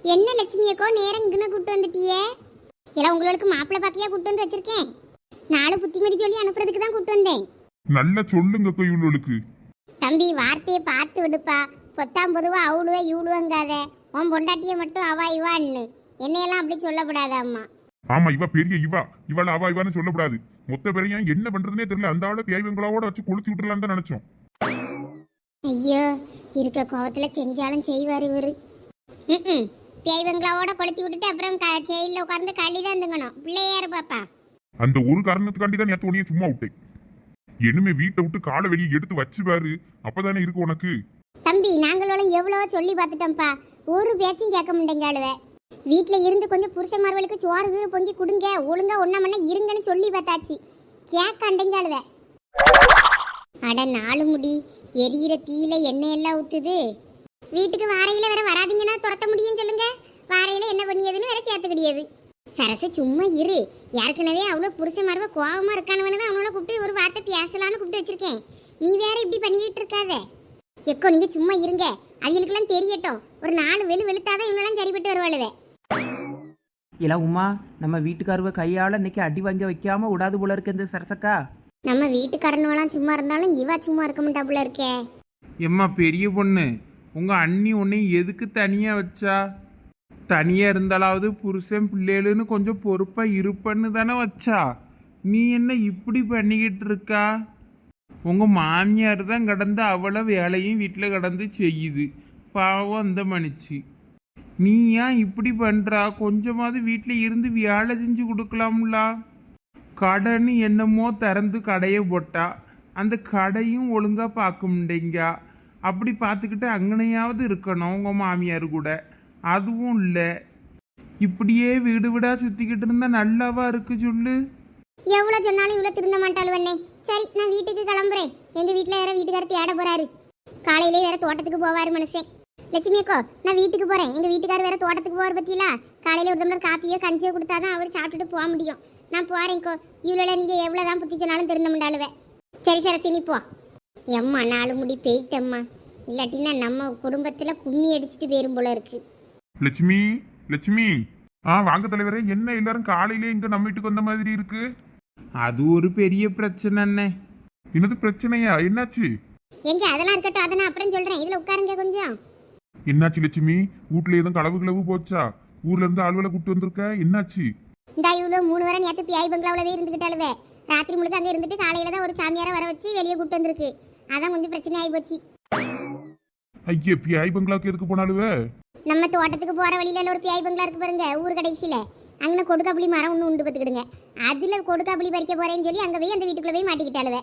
என்ன லட்சுமி அக்கோ நேரம் இங்கன கூட்டு வந்துட்டியே? எல்லாம் உங்களுக்கு மாப்பிள்ளை பாக்கியா கூட்டு வந்து வச்சிருக்கேன். நாலு புத்திமதி சொல்லி அனுப்புறதுக்கு தான் கூட்டு வந்தேன். நல்லா சொல்லுங்க இவளுக்கு. தம்பி வார்த்தையை பார்த்து விடுப்பா. பொத்தாம் பொதுவா அவுளுவே இவுளுவங்காத. உன் பொண்டாட்டியை மட்டும் அவா இவான்னு என்னையெல்லாம் அப்படி சொல்லப்படாத அம்மா. ஆமா, இவ பெரிய இவள அவா இவான்னு சொல்லக்கூடாது. மொத்த பேரையும் என்ன பண்றதுனே தெரியல. அந்த ஆளை பேய்வங்களோட வச்சு கொளுத்தி விட்டுலான்னு தான் நினைச்சோம். ஐயோ, இருக்க கோவத்துல செஞ்சாலும் செய்வார் இவரு. பேய்வங்களாவோட கொளுத்தி விட்டுட்டு அப்புறம் செயலில் உட்கார்ந்து களி தான் இருந்துக்கணும். பிள்ளையாரு பாப்பா. அந்த ஒரு காரணத்துக்காண்டி தான் நேற்று உடனே சும்மா விட்டேன். இனிமே வீட்டை விட்டு காலை வெளியே எடுத்து வச்சு பாரு, அப்பதானே இருக்கு உனக்கு. தம்பி நாங்களும் எவ்வளவோ சொல்லி பார்த்துட்டோம்ப்பா. ஒரு பேச்சும் கேட்க முடியுங்க. வீட்டுல இருந்து கொஞ்சம் புருஷமார்களுக்கு சோறு கீறு பொங்கி கொடுங்க, ஒழுங்கா ஒன்னா மண்ணா இருங்கன்னு சொல்லி பார்த்தாச்சு. கேட்க அண்டைங்காளுவ. அட நாலு முடி எரியிற தீயில எண்ணெய் எல்லாம் ஊத்துது. வீட்டுக்கு வாரையில வேற வராதிங்கன்னா துரத்த முடியும் சொல்லுங்க. வாரையில என்ன பண்ணியதுன்னு வேற சேர்த்து கிடையாது. சரசு சும்மா இரு. ஏற்கனவே அவ்வளோ புருஷமார்வ கோபமா இருக்கானவனு தான் அவனோட கூப்பிட்டு ஒரு வார்த்தை பேசலான்னு கூப்பிட்டு வச்சிருக்கேன். நீ வேற இப்படி பண்ணிக்கிட்டு இருக்காத. எக்கோ நீங்க சும்மா இருங்க. அவங்களுக்கெல்லாம் தெரியட்டும். ஒரு 4 வெளுத்தாதான் இவங்கெல்லாம் சரிப்பட்டு வருவாளுவே. இல்ல உமா, நம்ம வீட்டுக்காரவ கையால இன்னைக்கு அடி வாங்கி வைக்காம விடாது போல இருக்கு இந்த சரசக்கா. நம்ம வீட்டுக்காரனுவெல்லாம் சும்மா இருந்தாலும் இவா சும்மா இருக்க மாட்டா போல இருக்கே. எம்மா பெரிய பொண்ணு, உங்க அண்ணி உன்னை எதுக்கு தனியா வச்சா? தனியா இருந்தாலாவது புருஷன் பிள்ளைகளுன்னு கொஞ்சம் பொறுப்பா இருப்பன்னு தானே வச்சா. நீ என்ன இப்படி பண்ணிக்கிட்டு இருக்கா? உங்க மாமியார் தான் கடந்து அவளை வேலையும் வீட்டில் கடந்து செய்யுது. பாவம் அந்த மனுச்சு. நீ ஏன் இப்படி பண்றா? கொஞ்சமாவது வீட்டில் இருந்து வேலை செஞ்சு கொடுக்கலாம்ல. கடன் என்னமோ திறந்து கடையை போட்டா, அந்த கடையும் ஒழுங்கா பார்க்க முடியுங்க. அப்படி பார்த்துக்கிட்டு அங்கனையாவது இருக்கணும் உங்க மாமியார் கூட. அதுவும் இல்லை. இப்படியே வீடு வீடா சுத்திக்கிட்டு இருந்தா நல்லாவா இருக்கு சொல்லு? எவ்வளவு சொன்னாலும் இவ்வளவு திருந்த மாட்டாள் வண்ணே. சரி, நான் வீட்டுக்கு கிளம்புறேன். எங்க வீட்டுல வேற வீட்டுக்காரர் தேட போறாரு. காலையிலே வேற தோட்டத்துக்கு போவாரு மனுஷன். லட்சுமி அக்கோ, நான் வீட்டுக்கு போறேன். எங்க வீட்டுக்காரர் வேற தோட்டத்துக்கு போவார் பத்தியில. காலையில ஒரு டம்ளர் காப்பியோ கஞ்சியோ கொடுத்தாதான் அவர் சாப்பிட்டுட்டு போக முடியும். நான் போறேன்க்கோ. இவ்வளோ நீங்க எவ்வளவுதான் புத்தி சொன்னாலும் திருந்த முடியாளுவ. சரி சரசி நீ போ. எம்மா 4 முடி போயிட்டம்மா. இல்லாட்டின்னா நம்ம குடும்பத்துல கும்மி அடிச்சுட்டு போயிரும் போல இருக்கு. லட்சுமி வாங்க தலைவரே. என்ன எல்லாரும் காலையிலே இங்க நம்ம வீட்டுக்கு வந்த மாதிரி இருக்கு? அது ஒரு பெரிய பிரச்சனை. என்னது பிரச்சனையா? என்னாச்சு? எங்க அதெல்லாம் இருக்கட்டும், அதை நான் அப்புறம் சொல்றேன். இதுல உட்காருங்க கொஞ்சம். என்னாச்சு லட்சுமி? வீட்டுல எதுவும் களவு போச்சா? ஊர்ல இருந்து ஆளுகளை கூட்டு வந்திருக்க, என்னாச்சு? இந்த இவ்வளோ 3 வாரம் நேற்று பியாய் பங்களாவிலவே இருந்துக்கிட்டாலுவே. ராத்திரி முழுக்க அங்கே இருந்துட்டு காலையில தான் ஒரு சாமியாரை வர வச்சு வெளியே கூட்டு வந்திருக்கு. அதான் கொஞ்சம் பிரச்சனை ஆகி போச்சு. ஐயே, பியாய் பங்களாவுக்கு எதுக்கு போனாலுவே? நம்ம தோட்டத்துக்கு போற வழியில ஒரு பியாய் பங்களா இருக்கு பாருங்க, ஊர் கடைசியில. அங்கே கொடுக்காப்புளி மரம் ஒன்று உண்டு பார்த்துக்கிடுங்க. அதுல கொடுக்காப்புளி பறிக்க போறேன்னு சொல்லி அங்கே போய் அந்த வீட்டுக்குள்ள போய் மாட்டிக்கிட்டாலுவே.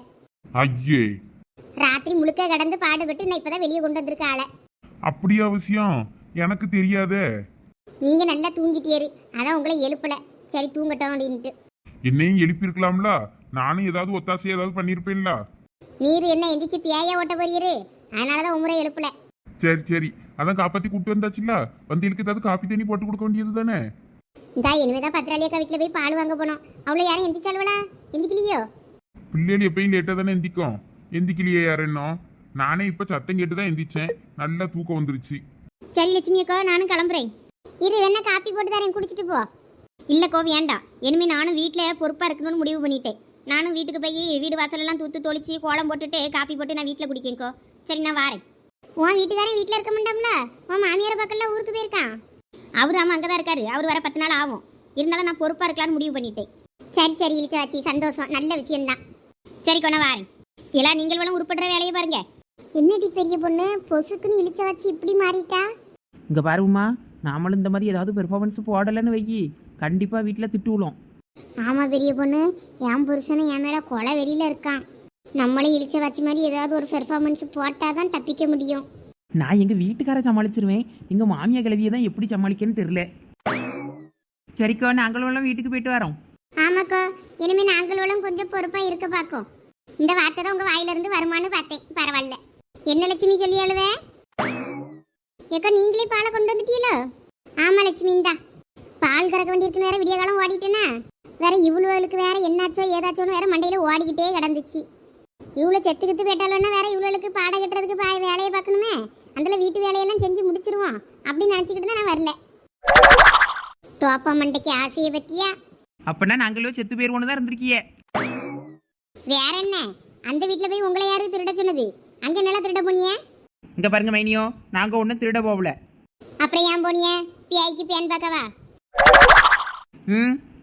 ஐயே, ராத்திரி முழுக்க கடந்து பாடுபட்டு நான் இப்பதான் வெளியே கொண்டு வந்திருக்க ஆளை. அப்படியா விஷயம்? எனக்கு தெரியாதே. நீங்க நல்லா தூங்கிட்டியாரு, அதான் உங்களை எழுப்பல. சரி தூங்கட்டும் அப்படின்ட்டு. என்னையும் எழுப்பியிருக்கலாம்ல. நானும் ஏதாவது ஒத்தாசை ஏதாவது பண்ணியிருப்பேன்ல. நீர் என்ன எந்திரிச்சு பியாயா ஓட்ட போறீரு, அதனாலதான் உமுறை எழுப்பல. சரி, அதான் காப்பாத்தி கூப்பிட்டு வந்தாச்சுல்ல. வந்தியலுக்கு ஏதாவது காப்பி தண்ணி போட்டு கொடுக்க வேண்டியது தானே. இந்தா இனிமேதான் பத்திராளியக்கா வீட்டுல போய் பால் வாங்க போனோம். அவ்வளோ யாரும் எந்திரிச்சாலுவலா? எந்திக்கலையோ? பிள்ளைகள் எப்பயும் லேட்டா தானே எந்திக்கும். எந்திக்கலையே யார் இன்னும்? நானே இப்ப சத்தம் கேட்டுதான் எந்திரிச்சேன். நல்லா தூக்கம் வந்துருச்சு. சரி லட்சுமி அக்கா, நானும் கிளம்புறேன். இரு, என்ன காப்பி போட்டு தரேன், குடிச்சிட்டு போ. இல்லைக்கோ வேண்டாம். இனிமே நானும் வீட்டில் பொறுப்பாக இருக்கணும்னு முடிவு பண்ணிட்டேன். நானும் வீட்டுக்கு போய் வீடு வாசலெல்லாம் தூத்து தொளிச்சு கோலம் போட்டுட்டு காப்பி போட்டு நான் வீட்டில் குடிக்கேங்கோ. சரி நான் வாரேன். உன் வீட்டுக்காரன் வீட்டில் இருக்க மாட்டோம்ல? உன் மாமியார் பக்கம்லாம் ஊருக்கு போயிருக்கான். அவர் ஆமாம் அங்கே தான் இருக்காரு. அவர் வர 10 நாள் ஆகும். இருந்தாலும் நான் பொறுப்பாக இருக்கலாம்னு முடிவு பண்ணிட்டேன். சரி இழிச்சாச்சி, சந்தோஷம், நல்ல விஷயம்தான். சரி கொண்டா வாரேன். எல்லாம் நீங்கள் வேணும் உருப்படுற வேலையை பாருங்க. என்னடி பெரிய பொண்ணு பொசுக்குன்னு இழிச்ச வச்சு இப்படி மாறிட்டா? இங்க பாருமா, நாமளும் இந்த மாதிரி ஏதாவது பெர்ஃபார்மன்ஸ் போடலன்னு வைக்கி, கண்டிப்பா வீட்டில் திட்டுவோம். ஆமா பெரிய பொண்ணு, என் புருஷனும் என் மேல கொலை வெறியில இருக்கான். நம்மளும் இழிச்ச வச்சு மாதிரி ஏதாவது ஒரு பெர்ஃபார்மன்ஸ் போட்டாதான் தப்பிக்க முடியும். நான் எங்க வீட்டுக்கார சமாளிச்சிருவேன். எங்க மாமியா கிழவியை தான் எப்படி சமாளிக்கன்னு தெரியல. சரிக்கோ, நாங்களும் வீட்டுக்கு போயிட்டு வரோம். ஆமாக்கா, இனிமே நாங்களும் கொஞ்சம் பொறுப்பா இருக்க பாக்கோம். இந்த வார்த்தை தான் உங்க வாயில இருந்து வருமானு பார்த்தேன். பரவாயில்ல. என்ன லட்சுமி சொல்லி அழுவே? ஏக்கா நீங்களே பாலை கொண்டு வந்துட்டீங்களோ? ஆமா லட்சுமி, இந்தா பால் கறக்க வேண்டியிருக்கு. வேற விடிய காலம் ஓடிட்டேனா வேற. இவ்வளவுகளுக்கு வேற என்னாச்சோ ஏதாச்சோன்னு வேற மண்டையில ஓடிக்கிட்டே கிடந்துச்சு. இவ்வளோ செத்துக்கிட்டு போயிட்டாலும்னா வேற இவ்வளவுக்கு பாடம் கட்டுறதுக்கு வேலையை பார்க்கணுமே. அதில் வீட்டு வேலையெல்லாம் செஞ்சு முடிச்சிருவோம் அப்படின்னு நினச்சிக்கிட்டு தான் நான் வரல. டோப்பா மண்டைக்கு ஆசையை பத்தியா? அப்பனா நாங்களோ செத்து போயிருவோன்னு தான் இருந்திருக்கியே. வேற என்ன, அந்த வீட்டுல போய் உங்களை யாரு திருட சொன்னது? அங்க நல்லா திருட போனிய? இங்க பாருங்க மைனியோ, நாங்க ஒன்றும் திருட போகல. அப்புறம் ஏன் போனிய? பியாய்க்கு பேன் பார்க்கவா?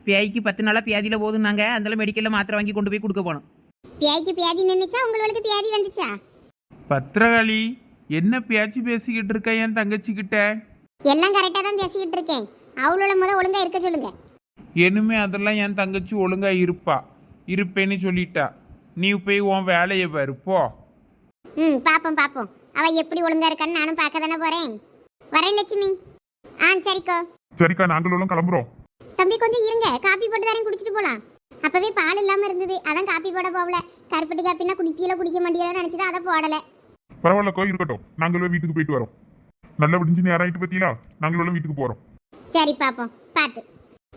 பேய்க்கு 10 நாளா பியாதியில போதுன்னாங்க, அதனால மெடிக்கல்ல மாத்திரை வாங்கி கொண்டு போய் கொடுக்க போனோம். பியாய்க்கு பியாதி நின்னுச்சா உங்களுக்கு பியாதி வந்துச்சா? பத்திரகாளி, என்ன பேச்சு பேசிக்கிட்டு இருக்க என் தங்கச்சி கிட்ட? எல்லாம் கரெக்டா தான் பேசிக்கிட்டு இருக்கேன். அவளோட ஒழுங்கா இருக்க சொல்லுங்க. இனிமே அதெல்லாம் என் தங்கச்சி ஒழுங்கா இருப்பேன்னு சொல்லிட்டா. நீ போய் உன் வேலையை பாரு போ. பாப்போம் பாப்போம், அவ எப்படி ஒழுங்கா இருக்கான்னு நானும் பார்க்க தானே போறேன். வரேன் லட்சுமி. சரிக்கோ. சரிக்கா, நாங்களும் கிளம்புறோம். தம்பி கொஞ்சம் இருங்க, காப்பி போட்டு தரேன், குடிச்சிட்டு போலாம். அப்பவே பால் இல்லாம இருந்தது, அதான் காப்பி போட போகல. கருப்பட்டி காப்பினா குடிக்க மாட்டேன்னு நினைச்சதா, அதை போடல. பரவாயில்லக்கோ, இருக்கட்டும். நாங்களும் வீட்டுக்கு போயிட்டு வரோம். நல்லா விடிஞ்சு நேரம் ஆயிட்டு பத்தியா, நாங்களும் வீட்டுக்கு போறோம். சரி பாப்போம், பார்த்து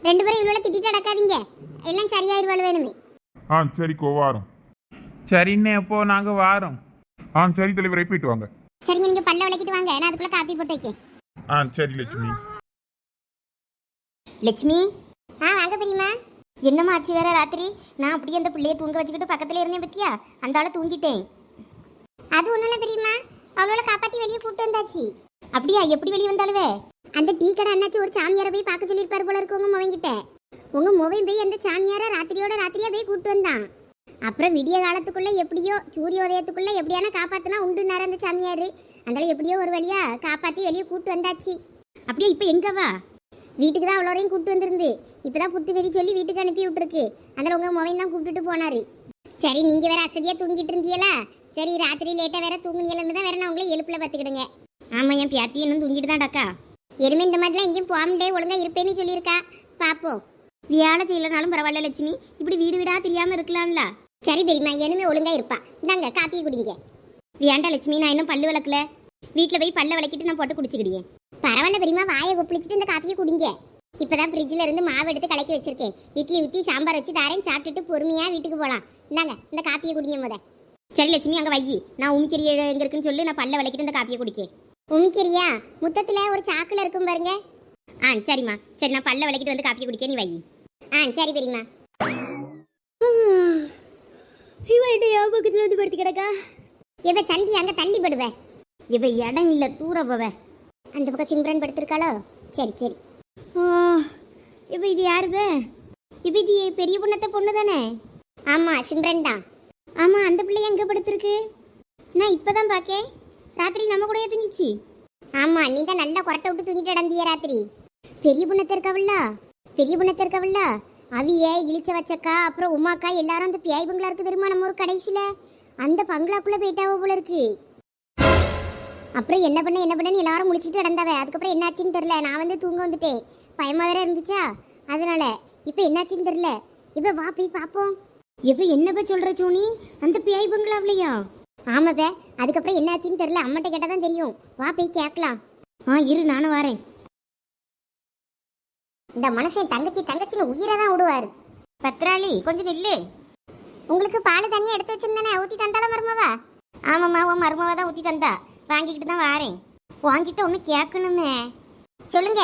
2 பேரும் இவ்வளோ திட்டிட்டு அடக்காதீங்க, எல்லாம் சரியாயிருவாள் வேணுமே. சரிக்கோ, வாரோம். சரிண்ணே, அப்போ நாங்க வாரோம். சரி தலைவரை, போயிட்டு வாங்க. சரிங்க, நீங்க பல்ல விளக்கிட்டு வாங்க, நான் அதுக்குள்ள காப்பி போட்டு வைக்கேன். சரி லட்சுமி. லட்சுமி. வாங்க பெரியம்மா. என்னம்மா ஆச்சு வேற ராத்திரி? நான் அப்படியே அந்த பிள்ளைய தூங்க வச்சுக்கிட்டு பக்கத்துல இருந்தேன் பத்தியா, அந்த ஆளை தூங்கிட்டேன். அது ஒண்ணும் இல்லை பெரியம்மா, அவளோட காப்பாத்தி வெளியே கூப்பிட்டு வந்தாச்சு. அப்படியா? எப்படி வெளியே வந்தாலுவே? அந்த டீ கடை அண்ணாச்சி ஒரு சாமியாரை போய் பார்க்க சொல்லியிருப்பாரு போல இருக்கு உங்க மொவங்கிட்ட. உங்க மொவன் போய் அந்த சாமியாரை ராத்திரியா போய் கூப்பிட்டு வந்தான். அப்புறம் விடிய காலத்துக்குள்ள எப்படியோ சூரியோதயத்துக்குள்ள எப்படியான காப்பாத்தினா உண்டுனாரு அந்த சாமியாரு. அதனால எப்படியோ ஒரு வழியா காப்பாத்தி வெளியே கூப்பிட்டு வந்தாச்சு. அப்படியே இப்ப எங்கவா? வீட்டுக்கு தான் அவ்வளோரையும் கூப்பிட்டு வந்திருந்து, இப்பதான் புத்து வெறி சொல்லி வீட்டுக்கு அனுப்பி விட்டுருக்கு. அதனால உங்க மொவன் தான் கூப்பிட்டுட்டு போனாரு. சரி, நீங்க வேற அசதியா தூங்கிட்டு இருந்தீங்களா? சரி, ராத்திரி லேட்டா வேற தூங்குனீங்கன்னு தான் வேற நான் உங்களை எழுப்புல பார்த்துக்கிடுங்க. ஆமா, என் பியாத்தி இன்னும் தூங்கிட்டு தான் டக்கா. இனிமே இந்த மாதிரிலாம் எங்கேயும் போகாமட்டே ஒழுங்கா இருப்பேன்னு சொல்லியிருக்கா. பாப்போம். வியாழ செய்யலனாலும் பரவாயில்ல லட்சுமி, இப்படி வீடு வீடா தெரியாம இருக்கலாம்ல. சரி பெரியம்மா, இனிமே ஒழுங்கா இருப்பா. இந்தாங்க காப்பியை குடிங்க. வேண்டாம் லட்சுமி, நான் இன்னும் பல்லு விளக்கல. வீட்டில் போய் பல்ல விளக்கிட்டு நான் போட்டு குடிச்சுக்கிடியேன். பரவாயில்ல பெரியம்மா, வாயை கொப்பளிச்சுட்டு இந்த காப்பியை குடிங்க. இப்பதான் ஃப்ரிட்ஜில் இருந்து மாவு எடுத்து கலக்கி வச்சிருக்கேன். இட்லி ஊற்றி சாம்பார் வச்சு தாரேன், சாப்பிட்டுட்டு பொறுமையா வீட்டுக்கு போகலாம். இந்தாங்க இந்த காப்பியை குடிங்க முத. சரி லட்சுமி, அங்கே வையி. நான் உமிக்கறிய எங்க இருக்குன்னு சொல்லி நான் பல்ல விளக்கிட்டு இந்த காப்பியை குடிக்கேன். உமிக்கறியா? முத்தத்தில் ஒரு சாக்கில் இருக்கும் பாருங்க. சரிம்மா. சரி, நான் பல்ல விளக்கிட்டு வந்து காப்பியை குடிக்க, நீ வை. சரி பெரியம்மா. பக்கத்தில் வந்து படுத்து கிடக்கா. இவ சந்தி அங்கே தள்ளி படுவேன். இவ இடம் இல்லை, தூர போவ. அந்த பக்கம் சிம்ரன் படுத்திருக்காளோ? சரி சரி. இப்போ இது யாருவே? இப்போ இது பெரிய பொண்ணத்தை பொண்ணு தானே? ஆமாம், சிம்ரன் தான். ஆமாம், அந்த பிள்ளை எங்கே படுத்திருக்கு? நான் இப்போ தான் பார்க்கேன். ராத்திரி நம்ம கூடயே தூங்கிச்சு. ஆமாம், நீ தான் நல்லா கொரட்டை விட்டு தூங்கிட்டு இடந்திய ராத்திரி. பெரிய பொண்ணத்தை இருக்கவல்ல அவிய இழிச்ச வச்சக்கா, அப்புறம் உமாக்கா எல்லாரும் அந்த பியாய் பங்களா இருக்கு தெரியுமா நம்ம ஒரு கடைசியில், அந்த பங்களாக்குள்ளே போயிட்டாவோ போல இருக்கு. அப்புறம் என்ன பண்ணு எல்லாரும் முடிச்சுட்டு நடந்தாவே. அதுக்கப்புறம் என்னாச்சுன்னு தெரில. நான் வந்து தூங்க வந்துட்டேன், பயமா வேற இருந்துச்சா, அதனால. இப்போ என்னாச்சுன்னு தெரில. இப்போ வா போய் பார்ப்போம். இப்போ என்னப்ப சொல்ற சோனி, அந்த பியாய் பங்களாவிலையா? ஆமாப்ப. அதுக்கப்புறம் என்னாச்சுன்னு தெரில, அம்மாட்ட கேட்டால் தான் தெரியும். வா போய் கேட்கலாம். இரு, நானும் வரேன். இந்த மனுஷன் தங்கச்சின்னு உயிரை தான் விடுவாரு. பத்ராளி, கொஞ்சம் நில்லு. உங்களுக்கு பால் தனியாக எடுத்து வச்சிருந்தானே, ஊற்றி தந்தாலும் மருமவா? ஆமாம்மா, உன் மருமவா தான் ஊற்றி தந்தா. வாங்கிக்கிட்டு தான் வாரேன். வாங்கிட்டு ஒன்று கேட்கணுமே. சொல்லுங்க.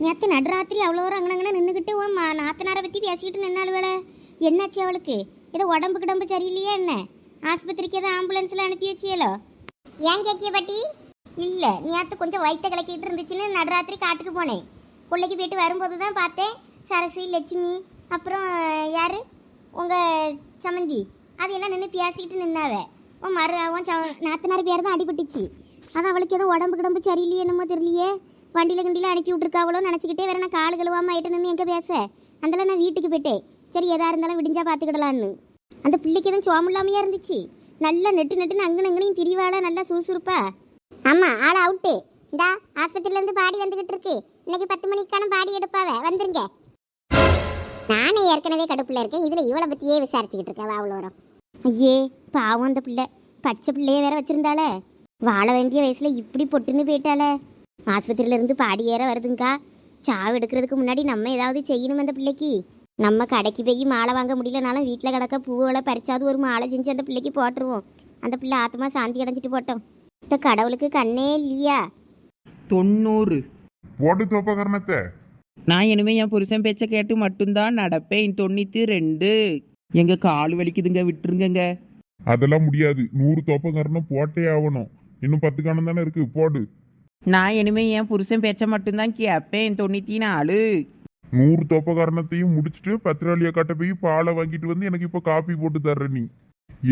நேற்று நடுராத்திரி அவ்வளோ ஒரு அங்கனங்கன நின்றுக்கிட்டு உன் நாத்தனாரை பற்றி பேசிக்கிட்டு நின்னாள் வேலை. என்னாச்சு அவளுக்கு? ஏதோ உடம்பு சரியில்லையா என்ன? ஆஸ்பத்திரிக்கு ஏதோ ஆம்புலன்ஸில் அனுப்பி வச்சியலோ? ஏன் கேட்கிய பாட்டி? இல்லை, நேற்று கொஞ்சம் வயிற்ற கலக்கிட்டு இருந்துச்சுன்னு நடுராத்திரி காட்டுக்கு போனேன். பிள்ளைக்கு போயிட்டு வரும்போது தான் பார்த்தேன். சரசி, லட்சுமி, அப்புறம் யார் உங்கள் சமந்தி, அது எல்லாம் நின்று பேசிக்கிட்டு நின்னாவே. உன் நாத்தனார் பேர் தான் அடிபட்டுச்சு. அதான் அவளுக்கு ஏதோ உடம்பு சரியில்லையே என்னமோ தெரியலையே. வண்டியில் அனுப்பி விட்ருக்காவளோ நினச்சிக்கிட்டே வேற நான் கால் கழுவாமல் ஆகிட்டு நின்று எங்கே பேச. அதனால நான் வீட்டுக்கு போயிட்டேன். சரி, எதாக இருந்தாலும் விடிஞ்சா பார்த்துக்கிடலான்னு. அந்த பிள்ளைக்கு எதுவும் சோம் இல்லாமையாக இருந்துச்சு. நல்லா நெட்டுன்னு அங்கனையும் திரிவாள, நல்லா சுறுசுறுப்பா. ஆமாம், ஆள் அவுட்டு. இந்தா ஆஸ்பத்திரியிலேருந்து பாடி வந்துக்கிட்டு இருக்கு. இன்னைக்கு 10 மணிக்கான பாடி எடுப்பாவே, வந்துருங்க. நானே ஏற்கனவே கடுப்பில் இருக்கேன், இதில் இவளை பற்றியே விசாரிச்சுக்கிட்டு இருக்கேன். அவ்வளோ வரும். ஐயே பாவம், அந்த பிள்ளை பச்சை பிள்ளையே வேற வச்சிருந்தாளே. வாழ வேண்டிய வயசுல இப்படி பொட்டுன்னு போயிட்டாளே. ஆஸ்பத்திரியிலேருந்து பாடி ஏற வருதுங்கக்கா. சாவு எடுக்கிறதுக்கு முன்னாடி நம்ம ஏதாவது செய்யணும். அந்த பிள்ளைக்கு நம்ம கடைக்கு போய் மாலை வாங்க முடியலனாலும் வீட்டில் கிடக்க பூவை பறிச்சாவது ஒரு மாலை செஞ்சு அந்த பிள்ளைக்கு போட்டுருவோம். அந்த பிள்ளை ஆத்மா சாந்தி அடைஞ்சிட்டு போட்டோம். இந்த கடவுளுக்கு கண்ணே இல்லையா? 90. போட்டு தோப்பகரணத்தை. நான் இனிமே என் புருஷன் பேச்சை கேட்டு மட்டும்தான் நடப்பேன். 92. எங்க கால் வலிக்குதுங்க, விட்டுருங்கங்க. அதெல்லாம் முடியாது, 100 தோப்பகரணம் போட்டே ஆகணும். இன்னும் 10 கணம் தானே இருக்கு, போடு. நான் இனிமே என் புருஷன் பேச்சை மட்டும்தான் கேட்பேன். 94. 100 தோப்பகரணத்தையும் முடிச்சுட்டு பத்திராளியா கட்ட போய் பாலை வாங்கிட்டு வந்து எனக்கு இப்போ காப்பி போட்டு தர்ற நீ.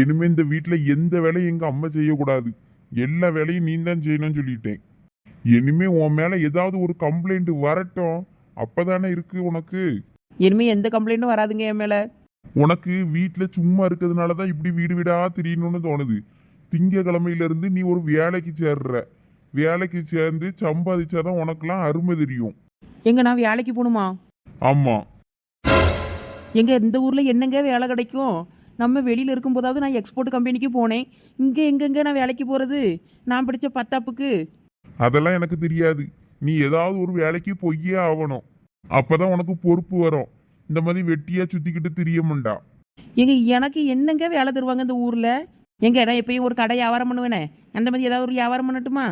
இனிமே இந்த வீட்டில் எந்த வேலையும் எங்க அம்மா செய்யக்கூடாது, எல்லா வேலையும் நீ தான் செய்யணும்னு சொல்லிட்டேன். இனிமே உன் மேல ஏதாவது ஒரு கம்ப்ளைண்ட் வரட்டும், அப்பதானே இருக்கு உனக்கு. இனிமே எந்த கம்ப்ளைண்ட்டும் வராதுங்க என் மேல. உனக்கு வீட்டில் சும்மா இருக்கிறதுனால தான் இப்படி வீடு வீடா திரியணும்னு தோணுது. திங்கக்கிழமையில இருந்து நீ ஒரு வேலைக்கு சேர்ற. வேலைக்கு சேர்ந்து சம்பாதிச்சாதான் உனக்கெல்லாம் அருமை தெரியும். எங்க நான் வேலைக்கு போகணுமா? ஆமா, எங்க இந்த ஊர்ல என்னங்க வேலை கிடைக்கும்? நம்ம வெளியில இருக்கும்போதாவது நான் எக்ஸ்போர்ட் கம்பெனிக்கு போனேன். இங்க எங்கெங்க நான் வேலைக்கு போறது? நான் படிச்ச பத்தாப்புக்கு. அதெல்லாம் எனக்கு தெரியாது. நீ ஏதாவது ஒரு வேலைக்கு பொய்யே ஆகணும், அப்பதான் உனக்கு பொறுப்பு வரும். இந்த மாதிரி வெட்டியா சுத்திக்கிட்டு திரியமுண்டா. எங்க எனக்கு என்னங்க வேலை தருவாங்க இந்த ஊர்ல? எங்க நான் எப்பயும் ஒரு கடை வியாபாரம் பண்ணுவேனே, அந்த மாதிரி ஏதாவது ஒரு வியாபாரம் பண்ணட்டுமா?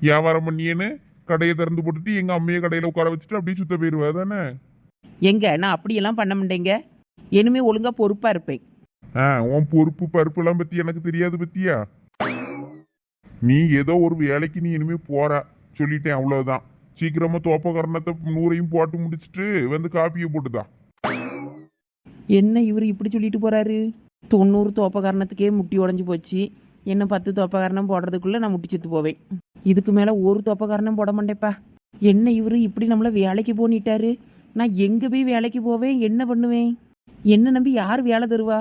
வியாபாரம் பண்ணியேன்னு கடையை திறந்து போட்டுட்டு எங்க அம்மையை கடையில உட்கார வச்சுட்டு அப்படியே சுத்த போயிருவா தானே. எங்க நான் அப்படியெல்லாம் பண்ண மாட்டேங்க. இனிமே ஒழுங்கா பொறுப்பா இருப்பேன். உன் பொறுப்பு பருப்பு எல்லாம் பத்தி எனக்கு தெரியாது பத்தியா. நீ ஏதோ ஒரு வேலைக்கு நீ இனிமே போற சொல்லிட்டேன், அவ்வளவுதான். சீக்கிரமா தோப்பகரணத்தை 100ஐயும் போட்டு முடிச்சுட்டு வந்து காப்பியை போட்டுதா. என்ன இவர் இப்படி சொல்லிட்டு போறாரு? 90 தோப்பக்காரணத்துக்கே முட்டி உடஞ்சி போச்சு. என்ன 10 தோப்பக்காரணம் போடுறதுக்குள்ள நான் முட்டி செத்து போவேன். இதுக்கு மேல ஒரு தோப்பக்காரணம் போட மாட்டேப்பா. என்ன இவரு இப்படி நம்மள வேலைக்கு போனிட்டாரு? நான் எங்க போய் வேலைக்கு போவேன்? என்ன பண்ணுவேன்? என்ன நம்பி யார் வேலை தருவா?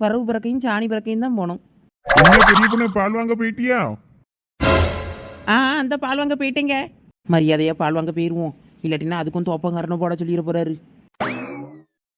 வரவு பிறக்கையும் சாணி பிறக்கையும் தான் போனோம். என்ன பெரிய பொண்ணு, பால் வாங்க போயிட்டியா? அந்த பால் வாங்க போயிட்டேங்க. மரியாதையா பால் வாங்க போயிருவோம், இல்லாட்டினா அதுக்கும் தோப்பங்காரணம் போட சொல்லிட போறாரு.